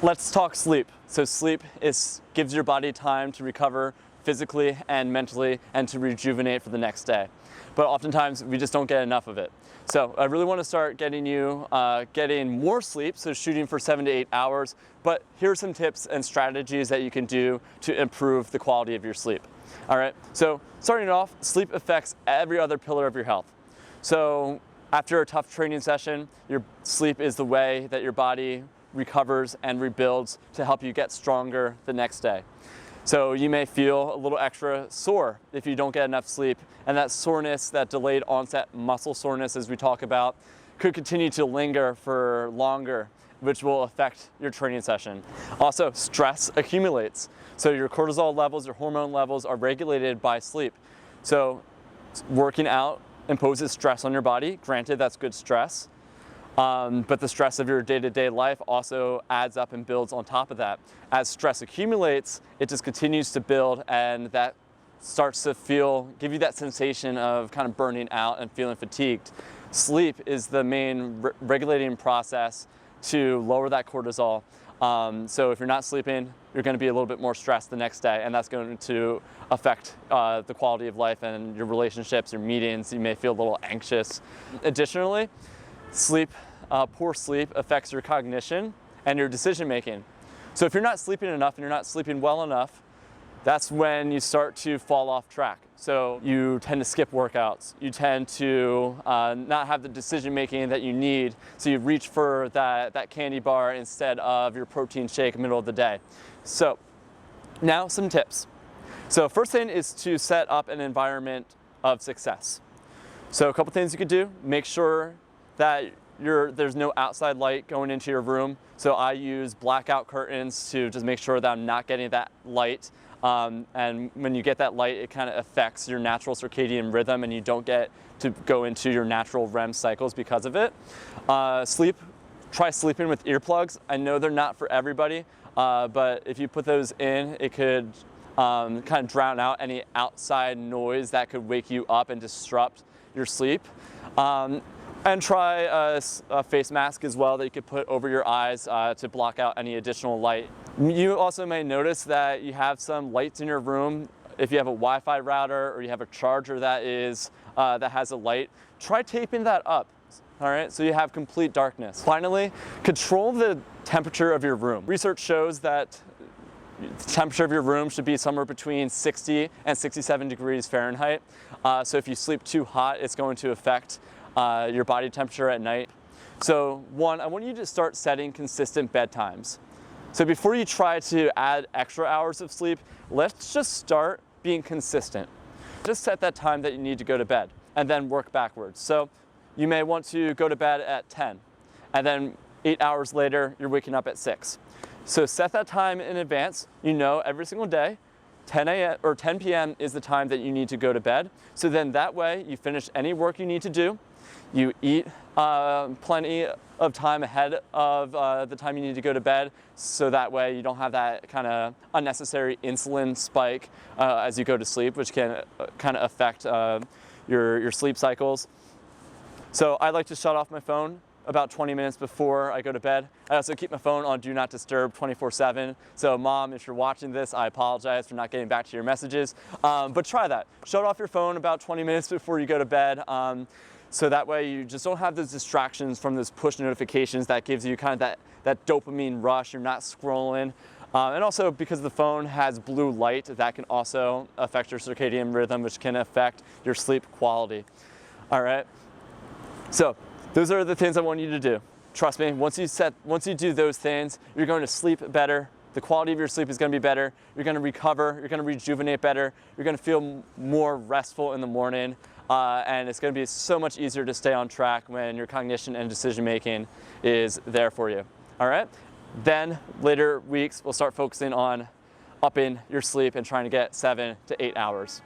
Let's talk sleep. So sleep gives your body time to recover physically and mentally and to rejuvenate for the next day. But oftentimes we just don't get enough of it. So I really want to start getting you getting more sleep, so shooting for 7 to 8 hours. But here are some tips and strategies that you can do to improve the quality of your sleep. All right, so starting off, sleep affects every other pillar of your health. So after a tough training session, your sleep is the way that your body recovers and rebuilds to help you get stronger the next day. So you may feel a little extra sore if you don't get enough sleep, and that soreness, that delayed onset muscle soreness as we talk about, could continue to linger for longer, which will affect your training session. Also, stress accumulates. So your cortisol levels, your hormone levels are regulated by sleep. So working out imposes stress on your body. Granted, that's good stress. But the stress of your day-to-day life also adds up and builds on top of that. As stress accumulates, it just continues to build, and that starts to give you that sensation of kind of burning out and feeling fatigued. Sleep is the main regulating process to lower that cortisol. So if you're not sleeping, you're going to be a little bit more stressed the next day, and that's going to affect the quality of life and your relationships, your meetings. You may feel a little anxious. Additionally, poor sleep affects your cognition and your decision making. So if you're not sleeping enough and you're not sleeping well enough, that's when you start to fall off track. So you tend to skip workouts. You tend to not have the decision making that you need. So you reach for that candy bar instead of your protein shake middle of the day. So now some tips. So first thing is to set up an environment of success. So a couple things you could do: make sure that there's no outside light going into your room. So I use blackout curtains to just make sure that I'm not getting that light. And when you get that light, it kind of affects your natural circadian rhythm, and you don't get to go into your natural REM cycles because of it. Try sleeping with earplugs. I know they're not for everybody, but if you put those in, it could kind of drown out any outside noise that could wake you up and disrupt your sleep. And try a face mask as well that you could put over your eyes to block out any additional light. You also may notice that you have some lights in your room. If you have a Wi-Fi router or you have a charger that has a light, try taping that up. All right, so you have complete darkness. Finally, control the temperature of your room. Research shows that the temperature of your room should be somewhere between 60 and 67 degrees Fahrenheit. So if you sleep too hot, it's going to affect your body temperature at night. So one, I want you to start setting consistent bedtimes. So before you try to add extra hours of sleep, let's just start being consistent. Just set that time that you need to go to bed and then work backwards. So you may want to go to bed at 10, and then 8 hours later, you're waking up at 6. So set that time in advance. You know every single day, 10 a.m. or 10 p.m. is the time that you need to go to bed. So then that way you finish any work you need to do. You eat plenty of time ahead of the time you need to go to bed, so that way you don't have that kind of unnecessary insulin spike as you go to sleep, which can kind of affect your sleep cycles. So I like to shut off my phone about 20 minutes before I go to bed. I also keep my phone on Do Not Disturb 24/7. So Mom, if you're watching this, I apologize for not getting back to your messages. But try that. Shut off your phone about 20 minutes before you go to bed. So that way you just don't have those distractions from those push notifications that gives you kind of that dopamine rush. You're not scrolling. And also because the phone has blue light, that can also affect your circadian rhythm, which can affect your sleep quality. All right. So those are the things I want you to do. Trust me, once you do those things, you're going to sleep better. The quality of your sleep is going to be better. You're going to recover. You're going to rejuvenate better. You're going to feel more restful in the morning. And it's going to be so much easier to stay on track when your cognition and decision making is there for you. All right? Then later weeks, we'll start focusing on upping your sleep and trying to get 7 to 8 hours.